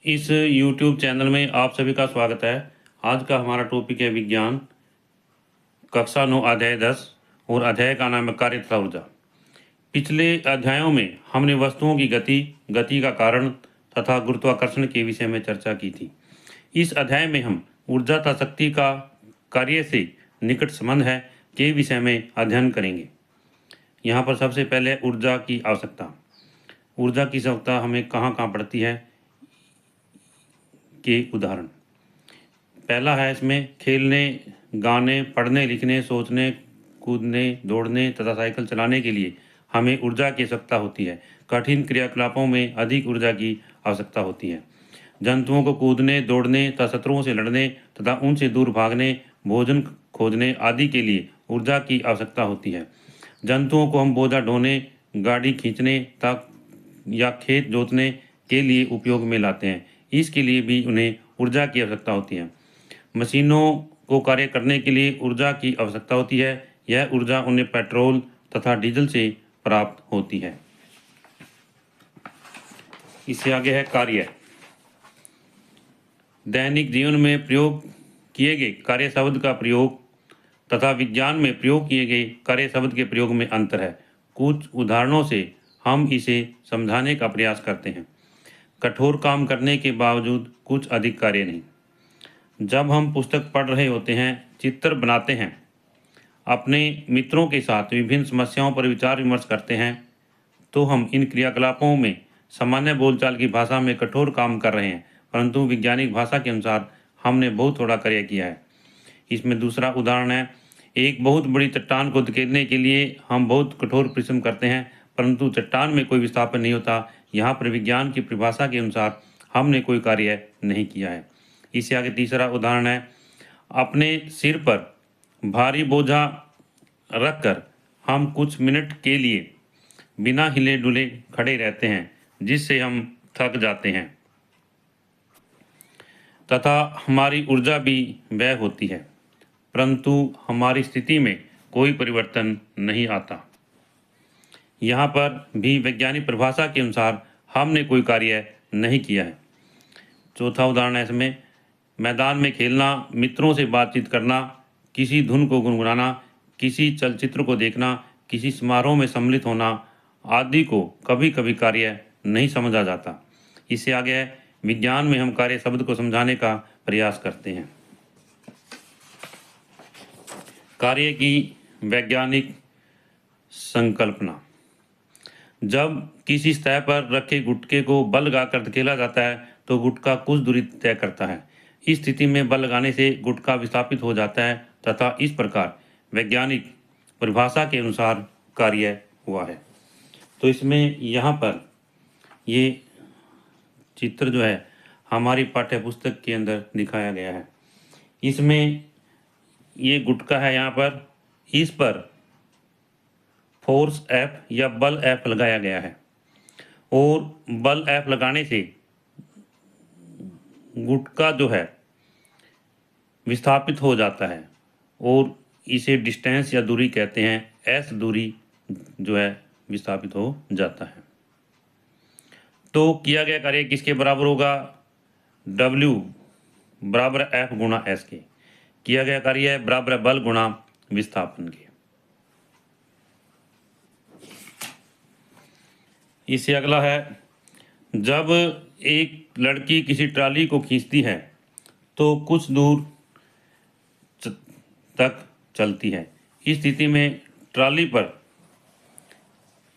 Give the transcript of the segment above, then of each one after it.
इस YouTube channel में आप सभी का स्वागत है। आज का हमारा टॉपिक है विज्ञान, कक्षा 9 अध्याय 10 और अध्याय का नाम है कार्य तथा ऊर्जा। पिछले अध्यायों में हमने वस्तुओं की गति का कारण तथा गुरुत्वाकर्षण के विषय में चर्चा की थी। इस अध्याय में हम ऊर्जा तथा शक्ति का कार्य से निकट संबंध है के विषय में अध्ययन करेंगे। यहाँ पर सबसे पहले ऊर्जा की आवश्यकता। ऊर्जा की आवश्यकता हमें कहाँ कहाँ पड़ती है के उदाहरण। पहला है इसमें खेलने, गाने, पढ़ने, लिखने, सोचने, कूदने, दौड़ने तथा साइकिल चलाने के लिए हमें ऊर्जा की आवश्यकता होती है। कठिन क्रियाकलापों में अधिक ऊर्जा की आवश्यकता होती है। जंतुओं को कूदने, दौड़ने तथा शत्रुओं से लड़ने तथा उनसे दूर भागने, भोजन खोजने आदि के लिए ऊर्जा की आवश्यकता होती है। जंतुओं को हम बोझा ढोने, गाड़ी खींचने तक या खेत जोतने के लिए उपयोग में लाते हैं। इसके लिए भी उन्हें ऊर्जा की आवश्यकता होती है। मशीनों को कार्य करने के लिए ऊर्जा की आवश्यकता होती है। यह ऊर्जा उन्हें पेट्रोल तथा डीजल से प्राप्त होती है। इससे आगे है कार्य। दैनिक जीवन में प्रयोग किए गए कार्य शब्द का प्रयोग तथा विज्ञान में प्रयोग किए गए कार्य शब्द के प्रयोग में अंतर है। कुछ उदाहरणों से हम इसे समझाने का प्रयास करते हैं। कठोर काम करने के बावजूद कुछ अधिक कार्य नहीं। जब हम पुस्तक पढ़ रहे होते हैं, चित्र बनाते हैं, अपने मित्रों के साथ विभिन्न समस्याओं पर विचार विमर्श करते हैं, तो हम इन क्रियाकलापों में सामान्य बोलचाल की भाषा में कठोर काम कर रहे हैं, परंतु वैज्ञानिक भाषा के अनुसार हमने बहुत थोड़ा कार्य किया है। इसमें दूसरा उदाहरण है, एक बहुत बड़ी चट्टान को धकेलने के लिए हम बहुत कठोर परिश्रम करते हैं, परंतु चट्टान में कोई विस्थापन नहीं होता। यहाँ पर विज्ञान की परिभाषा के अनुसार हमने कोई कार्य नहीं किया है। इससे आगे तीसरा उदाहरण है, अपने सिर पर भारी बोझा रखकर हम कुछ मिनट के लिए बिना हिले डुले खड़े रहते हैं, जिससे हम थक जाते हैं तथा हमारी ऊर्जा भी व्यय होती है, परंतु हमारी स्थिति में कोई परिवर्तन नहीं आता। यहाँ पर भी वैज्ञानिक परिभाषा के अनुसार हमने कोई कार्य नहीं किया है। चौथा उदाहरण है इसमें, मैदान में खेलना, मित्रों से बातचीत करना, किसी धुन को गुनगुनाना, किसी चलचित्र को देखना, किसी समारोह में सम्मिलित होना आदि को कभी कभी कार्य नहीं समझा जाता। इससे आगे है, विज्ञान में हम कार्य शब्द को समझाने का प्रयास करते हैं। कार्य की वैज्ञानिक संकल्पना। जब किसी सतह पर रखे गुटके को बल लगाकर धकेला जाता है तो गुटका कुछ दूरी तय करता है। इस स्थिति में बल लगाने से गुटका विस्थापित हो जाता है तथा इस प्रकार वैज्ञानिक परिभाषा के अनुसार कार्य हुआ है। तो इसमें यहाँ पर ये चित्र जो है हमारी पाठ्य पुस्तक के अंदर दिखाया गया है। इसमें ये गुटका है, यहाँ पर इस पर फोर्स F या बल F लगाया गया है और बल F लगाने से गुटका जो है विस्थापित हो जाता है और इसे डिस्टेंस या दूरी कहते हैं। S दूरी जो है विस्थापित हो जाता है। तो किया गया कार्य किसके बराबर होगा? W बराबर F गुणा S के। किया गया कार्य है बराबर बल गुणा विस्थापन के। इससे अगला है, जब एक लड़की किसी ट्राली को खींचती है तो कुछ दूर तक चलती है। इस स्थिति में ट्राली पर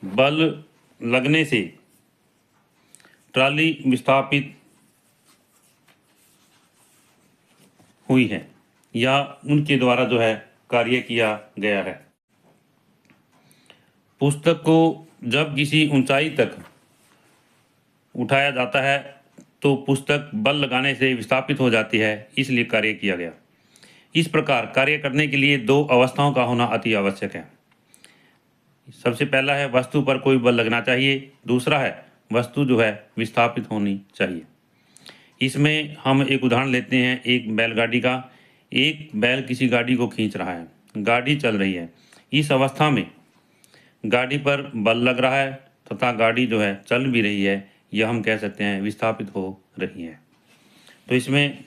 बल लगने से ट्राली विस्थापित हुई है या उनके द्वारा जो है कार्य किया गया है। पुस्तक को जब किसी ऊंचाई तक उठाया जाता है तो पुस्तक बल लगाने से विस्थापित हो जाती है, इसलिए कार्य किया गया। इस प्रकार कार्य करने के लिए दो अवस्थाओं का होना अति आवश्यक है। सबसे पहला है वस्तु पर कोई बल लगना चाहिए, दूसरा है वस्तु जो है विस्थापित होनी चाहिए। इसमें हम एक उदाहरण लेते हैं, एक बैलगाड़ी का। एक बैल किसी गाड़ी को खींच रहा है, गाड़ी चल रही है। इस अवस्था में गाड़ी पर बल लग रहा है तथा गाड़ी जो है चल भी रही है। या हम कह सकते हैं विस्थापित हो रही हैं। तो इसमें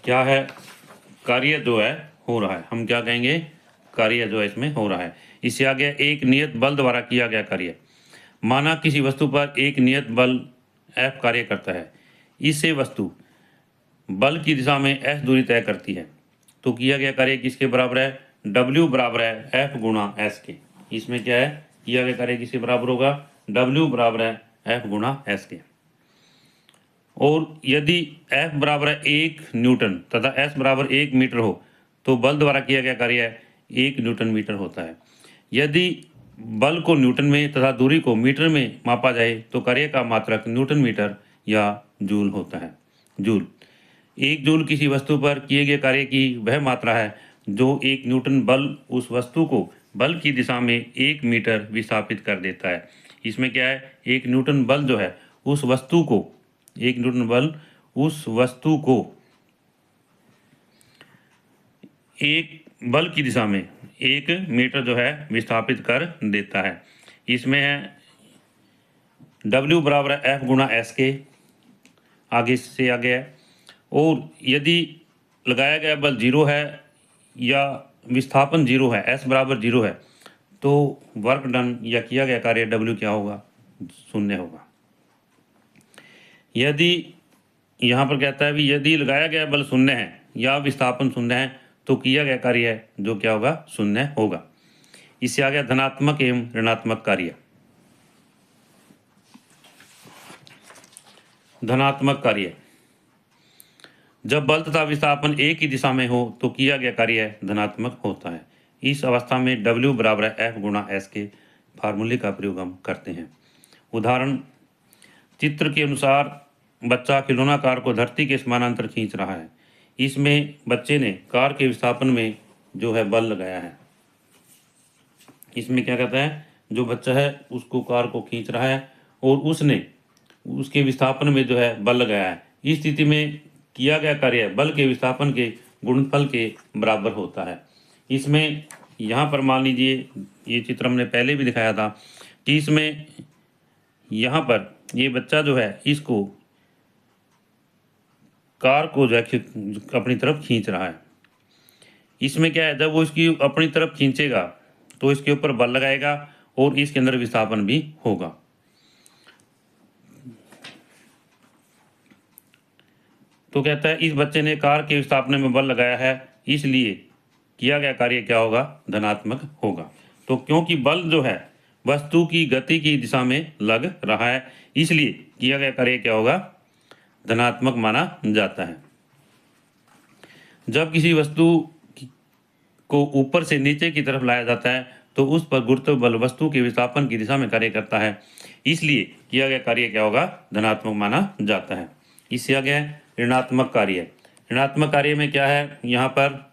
क्या है, कार्य जो है हो रहा है, हम क्या कहेंगे, कार्य जो है इसमें हो रहा है। इससे आगे एक नियत बल द्वारा किया गया कार्य। माना किसी वस्तु पर एक नियत बल F कार्य करता है, इससे वस्तु बल की दिशा में S दूरी तय करती है, तो किया गया कार्य किसके बराबर है, W बराबर है F गुणा S के। इसमें क्या है, किया गया कार्य किसके बराबर होगा, W बराबर है F गुणा S के। और यदि F बराबर है 1 न्यूटन तथा S बराबर 1 मीटर हो तो बल द्वारा किया गया कार्य 1 न्यूटन मीटर होता है। यदि बल को न्यूटन में तथा दूरी को मीटर में मापा जाए तो कार्य का मात्रक न्यूटन मीटर या जूल होता है। जूल, 1 जूल किसी वस्तु पर किए गए कार्य की वह मात्रा है जो 1 न्यूटन बल उस वस्तु को बल की दिशा में 1 मीटर विस्थापित कर देता है। इसमें क्या है, 1 न्यूटन बल जो है उस वस्तु को, 1 न्यूटन बल उस वस्तु को 1 बल की दिशा में 1 मीटर जो है विस्थापित कर देता है। इसमें है W बराबर है F गुणा S के, आगे से आगे है। और यदि लगाया गया बल 0 है या विस्थापन 0 है, S बराबर 0 है, तो वर्क डन या किया गया कार्य W क्या होगा, 0 होगा। यदि यहाँ पर कहता है भी यदि लगाया गया बल 0 है या विस्थापन 0 है तो किया गया कार्य है जो क्या होगा, 0 होगा। इससे आ गया धनात्मक एवं ऋणात्मक कार्य। धनात्मक कार्य, जब बल तथा विस्थापन एक ही दिशा में हो तो किया गया कार्य धनात्मक होता है। इस अवस्था में W बराबर है F गुणा S के फार्मूले का प्रयोग हम करते हैं। उदाहरण, चित्र के अनुसार बच्चा खिलौना कार को धरती के समानांतर खींच रहा है। इसमें बच्चे ने कार के विस्थापन में जो है बल लगाया है। इसमें क्या कहता है, जो बच्चा है उसको कार को खींच रहा है और उसने उसके विस्थापन में जो है बल लगाया है। इस स्थिति में किया गया कार्य बल के विस्थापन के गुणनफल के बराबर होता है। इसमें यहाँ पर मान लीजिए, ये चित्र हमने पहले भी दिखाया था कि इसमें यहाँ पर ये बच्चा जो है इसको कार को जो है अपनी तरफ खींच रहा है। इसमें क्या है, जब वो इसकी अपनी तरफ खींचेगा तो इसके ऊपर बल लगाएगा और इसके अंदर विस्थापन भी होगा। तो कहता है इस बच्चे ने कार के विस्थापन में बल लगाया है, इसलिए किया गया कार्य क्या होगा, धनात्मक होगा। तो क्योंकि बल जो है वस्तु की गति की दिशा में लग रहा है, इसलिए किया गया कार्य क्या होगा, धनात्मक माना जाता है। जब किसी वस्तु को ऊपर से नीचे की तरफ लाया जाता है तो उस पर गुरुत्व बल वस्तु के विस्थापन की दिशा में कार्य करता है, इसलिए किया गया कार्य क्या होगा, धनात्मक माना जाता है। इससे आगे है ऋणात्मक कार्य। ऋणात्मक कार्य में क्या है, यहाँ पर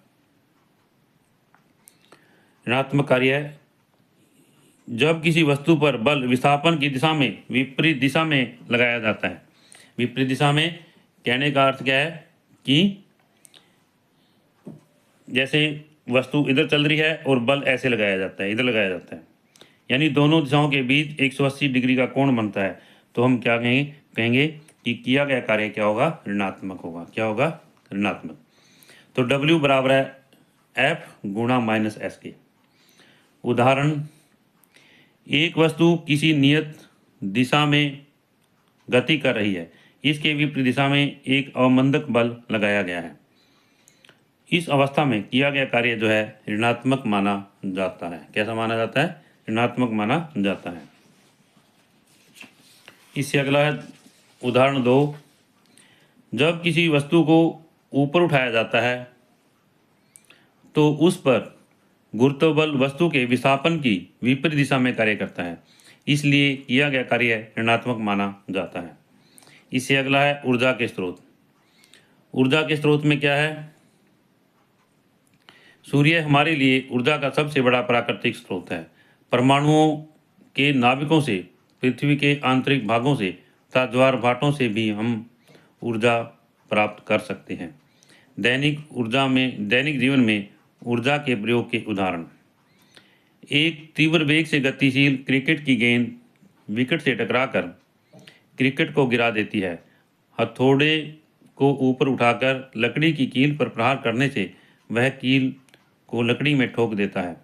ऋणात्मक कार्य है जब किसी वस्तु पर बल विस्थापन की दिशा में विपरीत दिशा में लगाया जाता है। विपरीत दिशा में कहने का अर्थ क्या है कि जैसे वस्तु इधर चल रही है और बल ऐसे लगाया जाता है, इधर लगाया जाता है, यानी दोनों दिशाओं के बीच 180 डिग्री का कोण बनता है, तो हम क्या कहेंगे कि किया गया कार्य क्या होगा, ऋणात्मक होगा। क्या होगा, ऋणात्मक। तो W बराबर है F गुणा माइनस S के। उदाहरण, एक वस्तु किसी नियत दिशा में गति कर रही है, इसके विपरीत दिशा में एक अवमंदक बल लगाया गया है। इस अवस्था में किया गया कार्य जो है ऋणात्मक माना जाता है। कैसा माना जाता है, ऋणात्मक माना जाता है। इससे अगला है उदाहरण 2, जब किसी वस्तु को ऊपर उठाया जाता है तो उस पर गुरुत्व बल वस्तु के विस्थापन की विपरीत दिशा में कार्य करता है, इसलिए किया गया कार्य ऋणात्मक माना जाता है। इससे अगला है ऊर्जा के स्रोत। ऊर्जा के स्रोत में क्या है, सूर्य हमारे लिए ऊर्जा का सबसे बड़ा प्राकृतिक स्रोत है। परमाणुओं के नाभिकों से, पृथ्वी के आंतरिक भागों से तथा ज्वार-भाटों से भी हम ऊर्जा प्राप्त कर सकते हैं। दैनिक जीवन में ऊर्जा के प्रयोग के उदाहरण, एक तीव्र वेग से गतिशील क्रिकेट की गेंद विकेट से टकराकर क्रिकेट को गिरा देती है। हथौड़े को ऊपर उठाकर लकड़ी की कील पर प्रहार करने से वह कील को लकड़ी में ठोक देता है।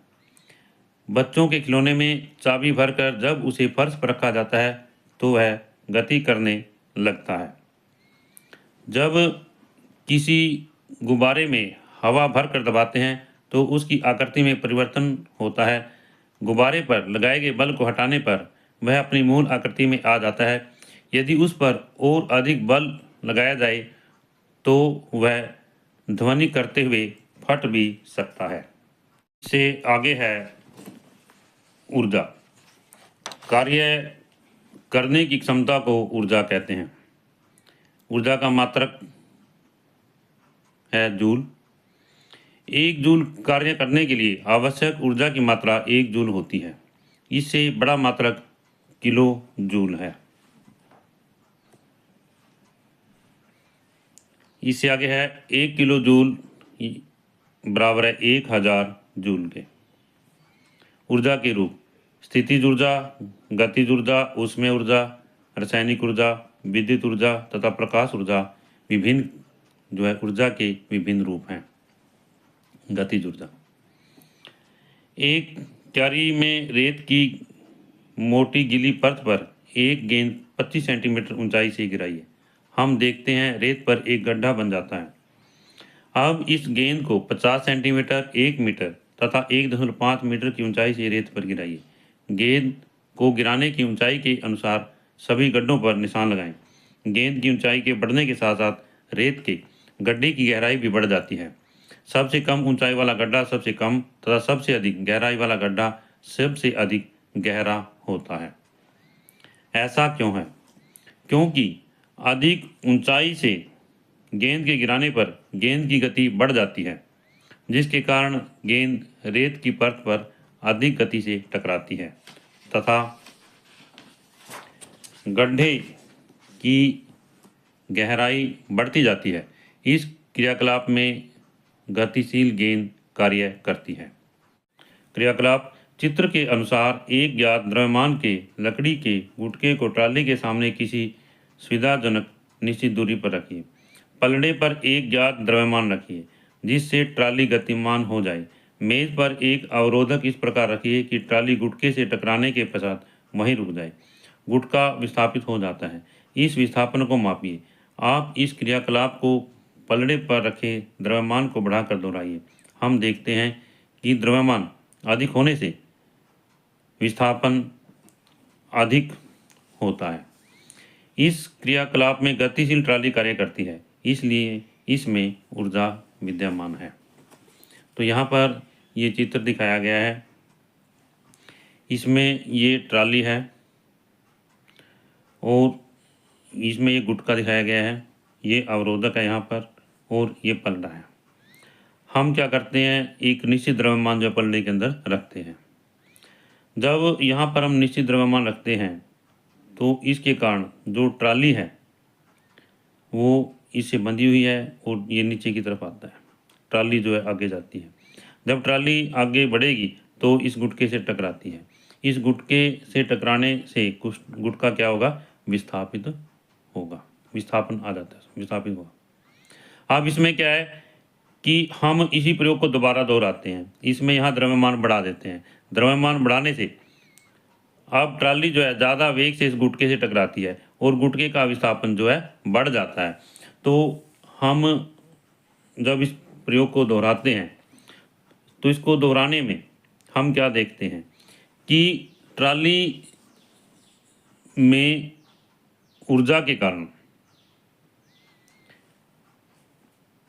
बच्चों के खिलौने में चाबी भरकर जब उसे फर्श पर रखा जाता है तो वह गति करने लगता है। जब किसी गुब्बारे में हवा भरकर दबाते हैं तो उसकी आकृति में परिवर्तन होता है। गुब्बारे पर लगाए गए बल को हटाने पर वह अपनी मूल आकृति में आ जाता है। यदि उस पर और अधिक बल लगाया जाए तो वह ध्वनि करते हुए फट भी सकता है। इससे आगे है ऊर्जा। कार्य करने की क्षमता को ऊर्जा कहते हैं। ऊर्जा का मात्रक है जूल। एक जूल कार्य करने के लिए आवश्यक ऊर्जा की मात्रा 1 जूल होती है। इससे बड़ा मात्रक किलो जूल है। इससे आगे है 1 किलो जूल बराबर है 1000 जूल के। ऊर्जा के रूप: स्थितिज ऊर्जा, गतिज ऊर्जा, ऊष्मीय ऊर्जा, रासायनिक ऊर्जा, विद्युत ऊर्जा तथा प्रकाश ऊर्जा विभिन्न ऊर्जा के विभिन्न रूप हैं। गतिज ऊर्जा: एक क्यारी में रेत की मोटी गीली परत पर एक गेंद 25 सेंटीमीटर ऊंचाई से गिराई है। हम देखते हैं रेत पर एक गड्ढा बन जाता है। अब इस गेंद को 50 सेंटीमीटर, 1 मीटर तथा 1.5 मीटर की ऊंचाई से रेत पर गिराइए। गेंद को गिराने की ऊंचाई के अनुसार सभी गड्ढों पर निशान लगाएं। गेंद की ऊंचाई के बढ़ने के साथ साथ रेत के गड्ढे की गहराई भी बढ़ जाती है। सबसे कम ऊंचाई वाला गड्ढा सबसे कम तथा सबसे अधिक गहराई वाला गड्ढा सबसे अधिक गहरा होता है। ऐसा क्यों है? क्योंकि अधिक ऊंचाई से गेंद के गिराने पर गेंद की गति बढ़ जाती है, जिसके कारण गेंद रेत की परत पर अधिक गति से टकराती है तथा गड्ढे की गहराई बढ़ती जाती है। इस क्रियाकलाप में गतिशील गेंद कार्य करती है। क्रियाकलाप: चित्र के अनुसार एक ज्ञात द्रव्यमान के लकड़ी के गुटके को ट्राली के सामने किसी सुविधाजनक निश्चित दूरी पर रखिए। पलड़े पर एक ज्ञात द्रव्यमान रखिए जिससे ट्राली गतिमान हो जाए। मेज पर एक अवरोधक इस प्रकार रखिए कि ट्राली गुटके से टकराने के पश्चात वहीं रुक जाए। गुटका विस्थापित हो जाता है। इस विस्थापन को मापिए। आप इस क्रियाकलाप को पलड़े पर रखे द्रव्यमान को बढ़ाकर दोहराइए। हम देखते हैं कि द्रव्यमान अधिक होने से विस्थापन अधिक होता है। इस क्रियाकलाप में गतिशील ट्राली कार्य करती है, इसलिए इसमें ऊर्जा विद्यमान है। तो यहाँ पर ये चित्र दिखाया गया है। इसमें ये ट्राली है और इसमें ये गुटका दिखाया गया है, ये अवरोधक है यहाँ पर और ये पलड़ा है। हम क्या करते हैं, एक निश्चित द्रव्यमान जो पलड़े के अंदर रखते हैं। जब यहाँ पर हम निश्चित द्रव्यमान रखते हैं तो इसके कारण जो ट्राली है वो इससे बंधी हुई है और ये नीचे की तरफ आता है। ट्राली जो है आगे जाती है। जब ट्राली आगे बढ़ेगी तो इस गुटके से टकराती है। इस गुटके से टकराने से कुछ गुटका क्या होगा, विस्थापित होगा। विस्थापन आ जाता है, विस्थापित होगा। अब इसमें क्या है कि हम इसी प्रयोग को दोबारा दोहराते हैं। इसमें यहाँ द्रव्यमान बढ़ा देते हैं। द्रव्यमान बढ़ाने से अब ट्राली जो है ज़्यादा वेग से इस गुटके से टकराती है और गुटके का विस्थापन जो है बढ़ जाता है। तो हम जब इस प्रयोग को दोहराते हैं तो इसको दोहराने में हम क्या देखते हैं कि ट्राली में ऊर्जा के कारण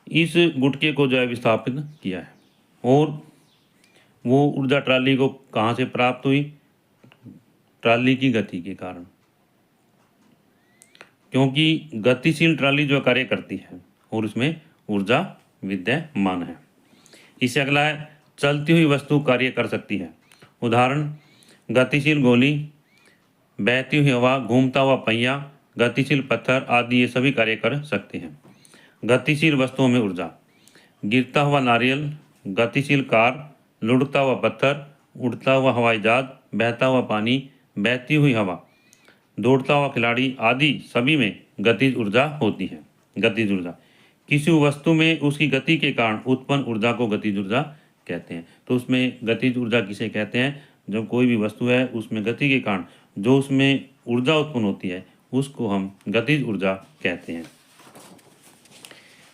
इस गुटके को जो है विस्थापित किया है और वो ऊर्जा ट्राली को कहाँ से प्राप्त हुई, ट्राली की गति के कारण। क्योंकि गतिशील ट्राली जो कार्य करती है और उसमें ऊर्जा विद्यमान है। इससे अगला है चलती हुई वस्तु कार्य कर सकती है। उदाहरण: गतिशील गोली, बहती हुई हवा, घूमता हुआ पहिया, गतिशील पत्थर आदि ये सभी कार्य कर सकते हैं। गतिशील वस्तुओं में ऊर्जा: गिरता हुआ नारियल, गतिशील कार, लुढ़कता हुआ पत्थर, उड़ता हुआ हवाई जहाज, बहता हुआ पानी, बहती हुई हवा, दौड़ता हुआ खिलाड़ी आदि सभी में गतिज ऊर्जा होती है। गतिज ऊर्जा किसी वस्तु में उसकी गति के कारण उत्पन्न ऊर्जा को गतिज ऊर्जा कहते हैं। तो उसमें गतिज ऊर्जा किसे कहते हैं? जब कोई भी वस्तु है उसमें गति के कारण जो उसमें ऊर्जा उत्पन्न होती है उसको हम गतिज ऊर्जा कहते हैं।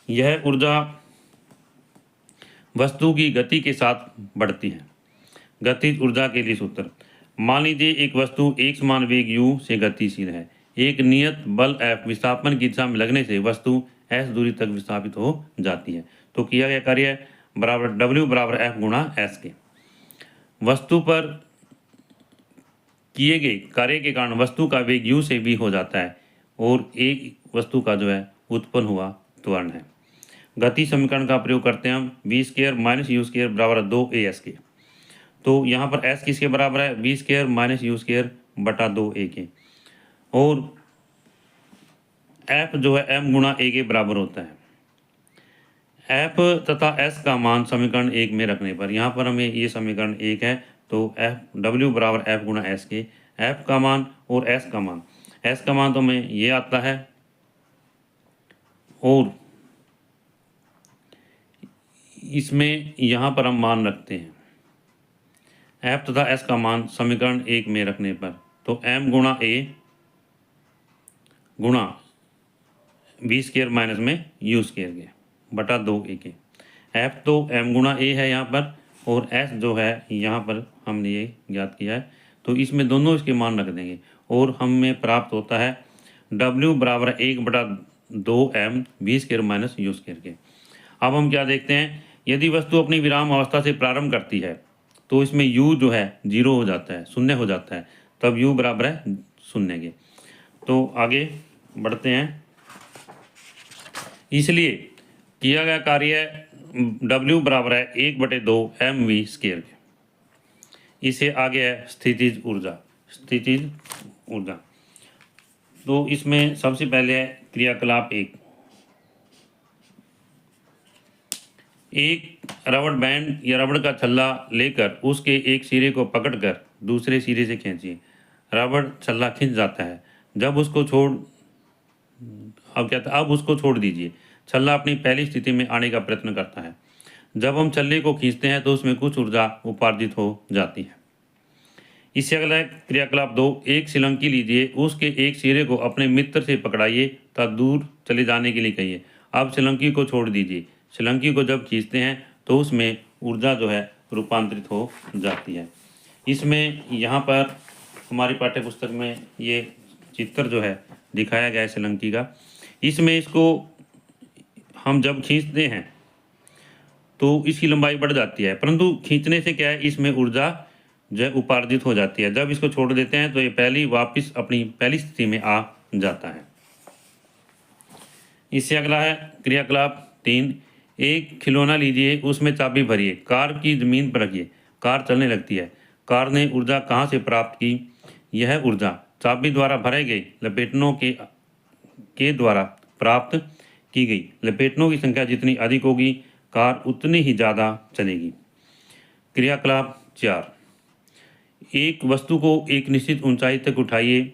यह ऊर्जा वस्तु की गति के साथ बढ़ती है। गतिज ऊर्जा के लिए सूत्र: मान लीजिए एक वस्तु एक समान वेग u से गतिशील है। एक नियत बल F विस्थापन की दिशा में लगने से वस्तु s दूरी तक विस्थापित हो जाती है। तो किया गया कार्य बराबर W बराबर F गुणा S के। वस्तु पर किए गए कार्य के कारण वस्तु का वेग u से v हो जाता है और एक वस्तु का जो है उत्पन्न हुआ त्वरण है। गति समीकरण का प्रयोग करते हैं हम v square minus you square बराबर 2as के। तो यहाँ पर s किसके बराबर है? v square minus you square बटा 2a के। और f जो है m गुणा a के बराबर होता है। f तथा s का मान समीकरण 1 में रखने पर, यहाँ पर हमें ये समीकरण 1 है तो f w बराबर f गुणा s के। f का मान और s का मान, s का मान तो हमें ये आता है और इसमें यहाँ पर हम मान रखते हैं f तथा s का मान समीकरण 1 में रखने पर, तो m गुणा a गुणा v स्क्वायर माइनस में u स्क्वायर के बटा 2a के। f तो m गुणा a है यहाँ पर और s जो है यहाँ पर हमने ये ज्ञात किया है, तो इसमें दोनों इसके मान रख देंगे और हमें प्राप्त होता है w बराबर 1 बटा 2m v square minus u square के। अब हम क्या देखते हैं, यदि वस्तु अपनी विराम अवस्था से प्रारंभ करती है तो इसमें u जो है 0 हो जाता है, शून्य हो जाता है, तब u बराबर है शून्य के। तो आगे बढ़ते हैं। इसलिए किया गया कार्य W बराबर है 1/2 mv स्क्वायर के। इसे आगे है स्थितिज ऊर्जा। स्थितिज ऊर्जा तो इसमें सबसे पहले है क्रियाकलाप 1। एक रबड़ बैंड या रबड़ का छल्ला लेकर उसके एक सिरे को पकड़कर दूसरे सिरे से खींचिए। रबड़ छल्ला खिंच जाता है। जब उसको छोड़ दीजिए। छल्ला अपनी पहली स्थिति में आने का प्रयत्न करता है। जब हम छल्ले को खींचते हैं तो उसमें कुछ ऊर्जा उपार्जित हो जाती है। इससे अगला है क्रियाकलाप 2। एक श्रीलंकी लीजिए, उसके एक सिरे को अपने मित्र से पकड़ाइए तथा दूर चले जाने के लिए कहिए। अब श्रीलंकी को छोड़ दीजिए। श्रीलंकी को जब खींचते हैं तो उसमें ऊर्जा जो है रूपांतरित हो जाती है। इसमें यहाँ पर हमारी पाठ्य पुस्तक में ये चित्र जो है दिखाया गया है श्रीलंकी का। इसमें इसको हम जब खींचते हैं तो इसकी लंबाई बढ़ जाती है, परंतु खींचने से क्या है, इसमें ऊर्जा जो है उपार्जित हो जाती है। जब इसको छोड़ देते हैं तो ये वापस अपनी पहली स्थिति में आ जाता है। इससे अगला है क्रियाकलाप 3। एक खिलौना लीजिए, उसमें चाबी भरिए, कार की जमीन पर रखिए, कार चलने लगती है। कार ने ऊर्जा कहाँ से प्राप्त की? यह ऊर्जा चाबी द्वारा भरे गए लपेटनों के द्वारा प्राप्त की गई। लपेटनों की संख्या जितनी अधिक होगी कार उतनी ही ज़्यादा चलेगी। क्रियाकलाप 4। एक वस्तु को एक निश्चित ऊंचाई तक उठाइए,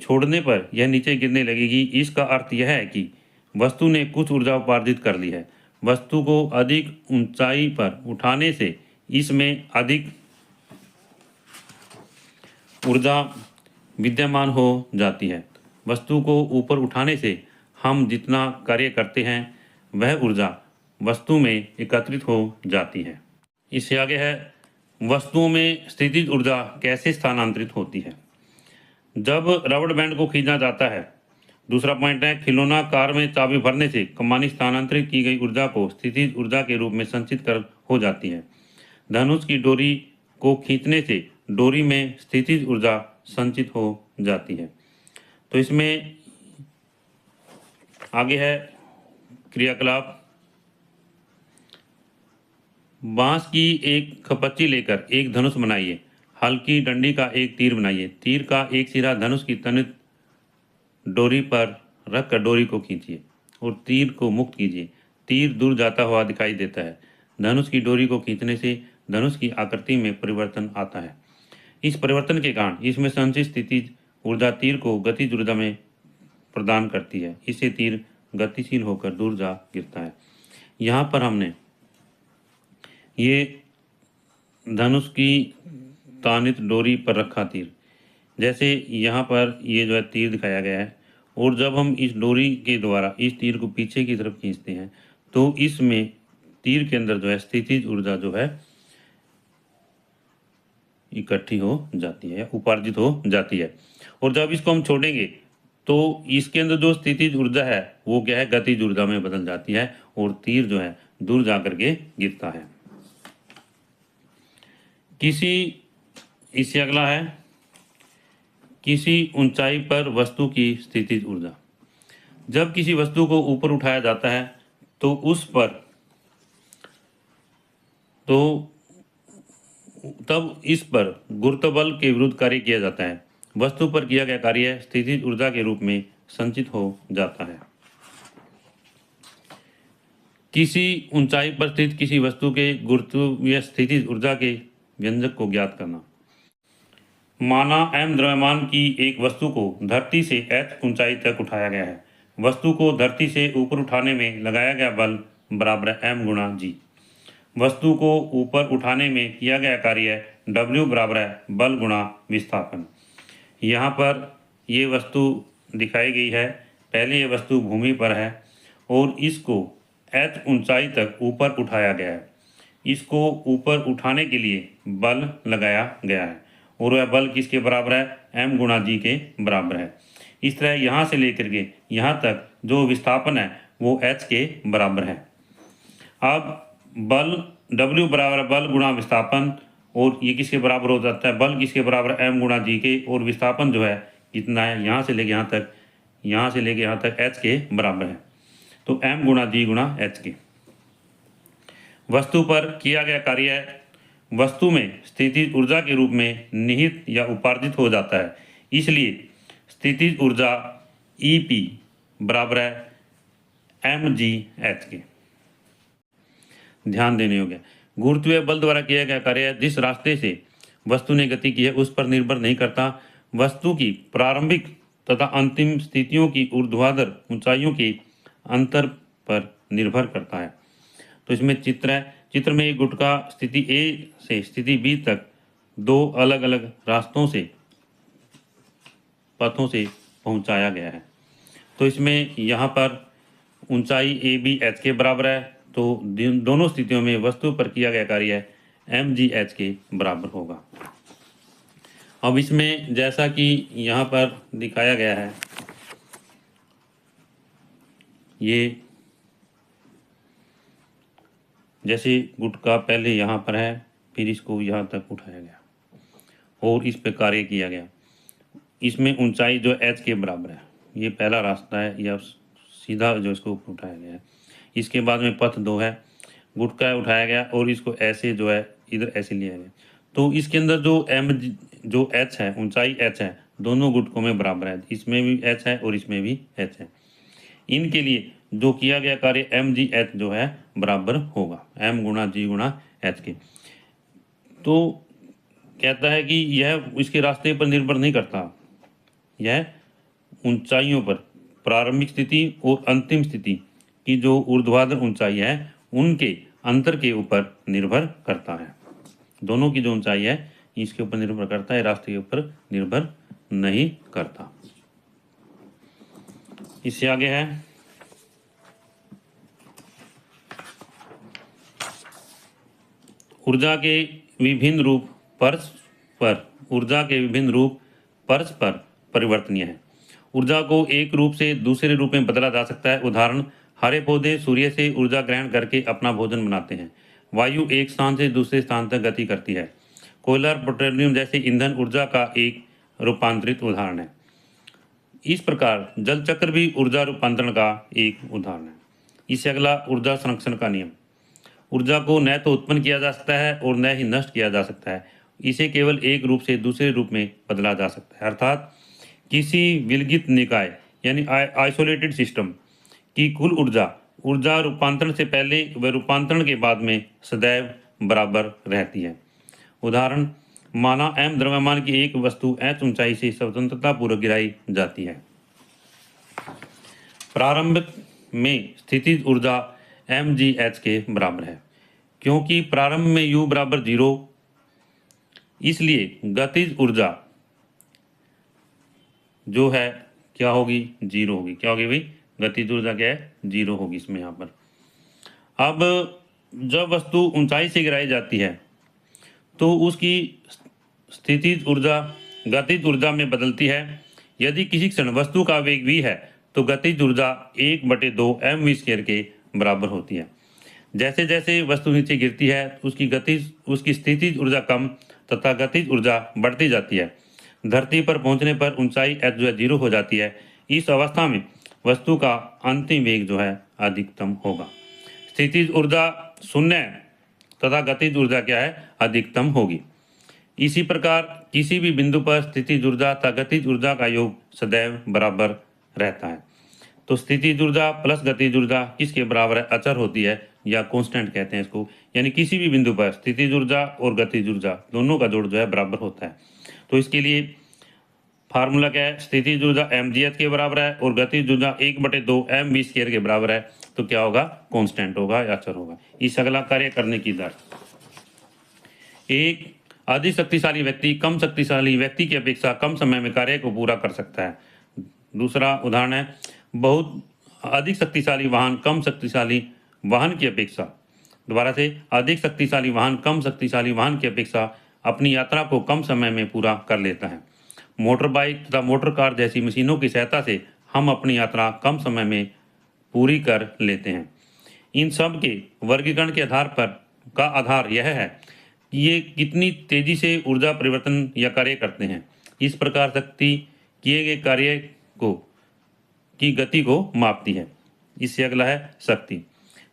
छोड़ने पर यह नीचे गिरने लगेगी। इसका अर्थ यह है कि वस्तु ने कुछ ऊर्जा उपार्जित कर ली है। वस्तु को अधिक ऊंचाई पर उठाने से इसमें अधिक ऊर्जा विद्यमान हो जाती है। वस्तु को ऊपर उठाने से हम जितना कार्य करते हैं वह ऊर्जा वस्तु में एकत्रित हो जाती है। इससे आगे है वस्तुओं में स्थितिज ऊर्जा कैसे स्थानांतरित होती है। जब रबड़ बैंड को खींचा जाता है। दूसरा पॉइंट है खिलौना कार में चाबी भरने से कमानी स्थानांतरित की गई ऊर्जा को स्थितिज ऊर्जा के रूप में संचित कर हो जाती है। धनुष की डोरी को खींचने से डोरी में स्थितिज ऊर्जा संचित हो जाती है। तो इसमें आगे है क्रियाकलाप। बांस की एक खपच्ची लेकर एक धनुष बनाइए। हल्की डंडी का एक तीर बनाइए। तीर का एक सिरा धनुष की तनित डोरी पर रखकर डोरी को खींचिए और तीर को मुक्त कीजिए। तीर दूर जाता हुआ दिखाई देता है। धनुष की डोरी को खींचने से धनुष की आकृति में परिवर्तन आता है। इस परिवर्तन के कारण इसमें संचित स्थितिज ऊर्जा तीर को गतिज ऊर्जा में प्रदान करती है। इससे तीर गतिशील होकर दूर जा गिरता है। यहाँ पर हमने ये धनुष की तानित डोरी पर रखा तीर, जैसे यहाँ पर ये जो है तीर दिखाया गया है, और जब हम इस डोरी के द्वारा इस तीर को पीछे की तरफ खींचते हैं तो इसमें तीर के अंदर जो है स्थितिज ऊर्जा जो है इकट्ठी हो जाती है, उपार्जित हो जाती है। और जब इसको हम छोड़ेंगे तो इसके अंदर जो स्थितिज ऊर्जा है वो क्या है, गतिज ऊर्जा में बदल जाती है और तीर जो है दूर जाकर के गिरता है। इससे अगला है किसी ऊंचाई पर वस्तु की स्थितिज ऊर्जा। जब किसी वस्तु को ऊपर उठाया जाता है तो उस पर तब इस पर गुरुत्व बल के विरुद्ध कार्य किया जाता है। वस्तु पर किया गया कार्य स्थितिज ऊर्जा के रूप में संचित हो जाता है। किसी ऊंचाई पर स्थित किसी वस्तु के गुरुत्व या स्थितिज ऊर्जा के व्यंजक को ज्ञात करना। माना m द्रव्यमान की एक वस्तु को धरती से h ऊंचाई तक उठाया गया है। वस्तु को धरती से ऊपर उठाने में लगाया गया बल बराबर है m गुणा g। वस्तु को ऊपर उठाने में किया गया कार्य W बराबर है बल गुणा विस्थापन। यहाँ पर ये वस्तु दिखाई गई है। पहले ये वस्तु भूमि पर है और इसको h ऊंचाई तक ऊपर उठाया गया है। इसको ऊपर उठाने के लिए बल लगाया गया है और वह बल किसके बराबर है, m गुणा g के बराबर है। इस तरह यहाँ से लेकर के यहाँ तक जो विस्थापन है वो h के बराबर है। अब बल W बराबर बल गुणा विस्थापन, और ये किसके बराबर हो जाता है, बल किसके बराबर m गुणा g के, और विस्थापन जो है कितना है, यहाँ से लेके यहाँ तक, यहाँ से लेके यहाँ तक h के बराबर है। तो m गुणा g गुणा h के। वस्तु पर किया गया कार्य वस्तु में स्थितिज ऊर्जा के रूप में निहित या उपार्जित हो जाता है। इसलिए स्थितिज ऊर्जा EP बराबर है mgh के। ध्यान देने योग्य, गुरुत्वीय बल द्वारा किया गया कार्य जिस रास्ते से वस्तु ने गति की है उस पर निर्भर नहीं करता। वस्तु की प्रारंभिक तथा अंतिम स्थितियों की ऊर्ध्वाधर ऊंचाइयों के अंतर पर निर्भर करता है। तो इसमें चित्र है। चित्र में एक गुटका स्थिति A से स्थिति B तक दो अलग अलग रास्तों से पथों से पहुंचाया गया है। तो इसमें यहाँ पर ऊंचाई AB h के बराबर है, तो दोनों स्थितियों में वस्तु पर किया गया कार्य mgh के बराबर होगा। अब इसमें जैसा कि यहाँ पर दिखाया गया है, ये जैसे गुटका पहले यहाँ पर है, फिर इसको यहाँ तक उठाया गया और इस पर कार्य किया गया। इसमें ऊंचाई जो h के बराबर है, ये पहला रास्ता है, या सीधा जो इसको ऊपर उठाया गया है। इसके बाद में पथ 2 है, गुटका उठाया गया और इसको ऐसे जो है इधर ऐसे लिया गया। तो इसके अंदर जो h है, ऊंचाई h है, दोनों गुटकों में बराबर है। इसमें भी h है और इसमें भी h है। इनके लिए जो किया गया कार्य mgh जो है बराबर होगा m गुणा g गुणा h के। तो कहता है कि यह इसके रास्ते पर निर्भर नहीं करता, यह ऊंचाइयों पर प्रारंभिक स्थिति और अंतिम स्थिति की जो ऊर्ध्वाधर ऊंचाई है उनके अंतर के ऊपर निर्भर करता है। दोनों की जो ऊंचाई है इसके ऊपर निर्भर करता है, रास्ते के ऊपर निर्भर नहीं करता। इससे आगे है ऊर्जा के विभिन्न रूप परस्पर परिवर्तनीय है। ऊर्जा को एक रूप से दूसरे रूप में बदला जा सकता है। उदाहरण, हरे पौधे सूर्य से ऊर्जा ग्रहण करके अपना भोजन बनाते हैं। वायु एक स्थान से दूसरे स्थान तक गति करती है। कोयला और पेट्रोलियम जैसे ईंधन ऊर्जा का एक रूपांतरित उदाहरण है। इस प्रकार जल चक्र भी ऊर्जा रूपांतरण का एक उदाहरण है। इससे अगला ऊर्जा संरक्षण का नियम। ऊर्जा को न तो उत्पन्न किया जा सकता है और न ही नष्ट किया जा सकता है। इसे केवल एक रूप से दूसरे रूप में बदला जा सकता है। अर्थात किसी विलगित निकाय यानी आइसोलेटेड सिस्टम की कुल ऊर्जा रूपांतरण से पहले व रूपांतरण के बाद में सदैव बराबर रहती है। उदाहरण, माना m द्रव्यमान की एक वस्तु h ऊंचाई से स्वतंत्रता पूर्वक गिराई जाती है। प्रारंभ में स्थितिज ऊर्जा mgh के बराबर है। क्योंकि प्रारंभ में u बराबर 0, इसलिए गतिज ऊर्जा जो है क्या होगी, 0 होगी। क्या होगी भाई, गतिज ऊर्जा क्या है, 0 होगी इसमें यहाँ पर। अब जब वस्तु ऊंचाई से गिराई जाती है तो उसकी स्थितिज ऊर्जा गतिज ऊर्जा में बदलती है। यदि किसी क्षण वस्तु का वेग v है तो गतिज ऊर्जा 1/2 mv² के बराबर होती है। जैसे जैसे वस्तु नीचे गिरती है उसकी स्थितिज ऊर्जा कम तथा गतिज ऊर्जा बढ़ती जाती है। धरती पर पहुंचने पर ऊंचाई h जो है 0 हो जाती है। इस अवस्था में वस्तु का अंतिम वेग जो है अधिकतम होगा। स्थितिज ऊर्जा 0 तथा गतिज ऊर्जा क्या है, अधिकतम होगी। इसी प्रकार किसी भी बिंदु पर स्थितिज ऊर्जा तथा गतिज ऊर्जा का योग सदैव बराबर रहता है। तो स्थितिज ऊर्जा प्लस गतिज ऊर्जा किसके बराबर है, अचर होती है या कांस्टेंट कहते हैं इसको। यानी किसी भी बिंदु पर स्थितिज ऊर्जा और गतिज ऊर्जा दोनों का जोड़ जो है बराबर होता है। तो इसके लिए फार्मूला क्या है, स्थितिज ऊर्जा mgh के बराबर है और गतिज ऊर्जा 1/2 mv² के बराबर है। तो क्या होगा, कांस्टेंट होगा या अचर होगा। इस अगला कार्य करने की दर, एक अधिक शक्तिशाली व्यक्ति कम शक्तिशाली व्यक्ति की अपेक्षा कम समय में कार्य को पूरा कर सकता है। दूसरा उदाहरण है, बहुत अधिक शक्तिशाली वाहन कम शक्तिशाली वाहन की अपेक्षा, दोबारा से, अधिक शक्तिशाली वाहन कम शक्तिशाली वाहन की अपेक्षा अपनी यात्रा को कम समय में पूरा कर लेता है। मोटर बाइक तथा मोटर कार जैसी मशीनों की सहायता से हम अपनी यात्रा कम समय में पूरी कर लेते हैं। इन सब के वर्गीकरण के आधार पर का आधार यह है कि ये कितनी तेजी से ऊर्जा परिवर्तन या कार्य करते हैं। इस प्रकार शक्ति किए गए कार्य को की गति को मापती है। इससे अगला है शक्ति।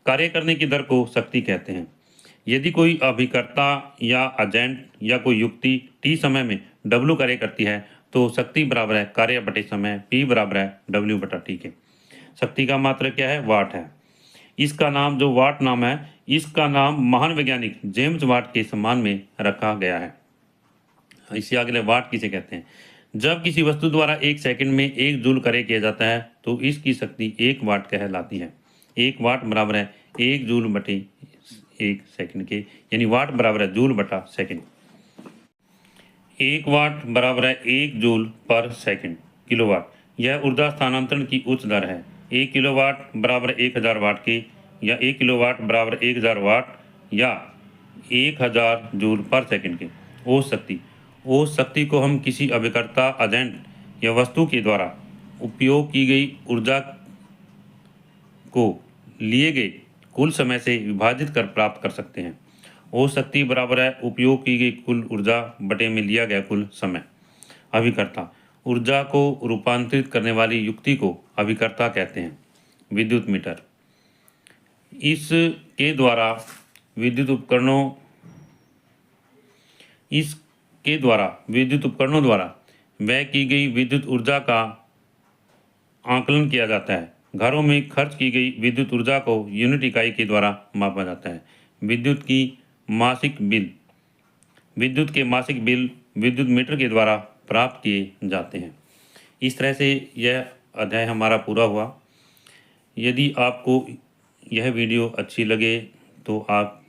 कार्य करने की दर को शक्ति कहते हैं। यदि कोई अभिकर्ता या एजेंट या कोई युक्ति t समय में w कार्य करती है तो शक्ति बराबर है कार्य बटे समय, p बराबर है w/t के। शक्ति का मात्रक क्या है, वाट है। इसका नाम जो वाट नाम है, इसका नाम महान वैज्ञानिक जेम्स वाट के सम्मान में रखा गया है। इससे अगले वाट किसे कहते हैं, जब किसी वस्तु द्वारा 1 सेकंड में 1 जूल कार्य किया जाता है तो इसकी शक्ति 1 वाट कहलाती है। 1 वाट बराबर है 1 जूल बटे 1 सेकंड के, यानी वाट बराबर है जूल बटा सेकंड। 1 वाट बराबर है 1 जूल पर सेकंड। किलोवाट, यह ऊर्जा स्थानांतरण की उच्च दर है। 1 किलोवाट बराबर 1000 वाट के, या 1 किलोवाट बराबर 1000 वाट या 1000 जूल पर सेकंड के। औसत शक्ति को हम किसी अभिकर्ता, एजेंट या वस्तु के द्वारा उपयोग की गई ऊर्जा को लिए गए कुल समय से विभाजित कर प्राप्त कर सकते हैं। औसत शक्ति बराबर है उपयोग की गई कुल ऊर्जा बटे में लिया गया कुल समय। अभिकर्ता, ऊर्जा को रूपांतरित करने वाली युक्ति को अभिकर्ता कहते हैं। विद्युत मीटर, इसके द्वारा विद्युत उपकरणों द्वारा व्यय की गई विद्युत ऊर्जा का आकलन किया जाता है। घरों में खर्च की गई विद्युत ऊर्जा को यूनिट इकाई के द्वारा मापा जाता है। विद्युत के मासिक बिल विद्युत मीटर के द्वारा प्राप्त किए जाते हैं। इस तरह से यह अध्याय हमारा पूरा हुआ। यदि आपको यह वीडियो अच्छी लगे तो आप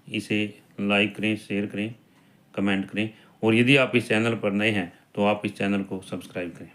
इसे लाइक करें, शेयर करें, कमेंट करें, और यदि आप इस चैनल पर नए हैं तो आप इस चैनल को सब्सक्राइब करें।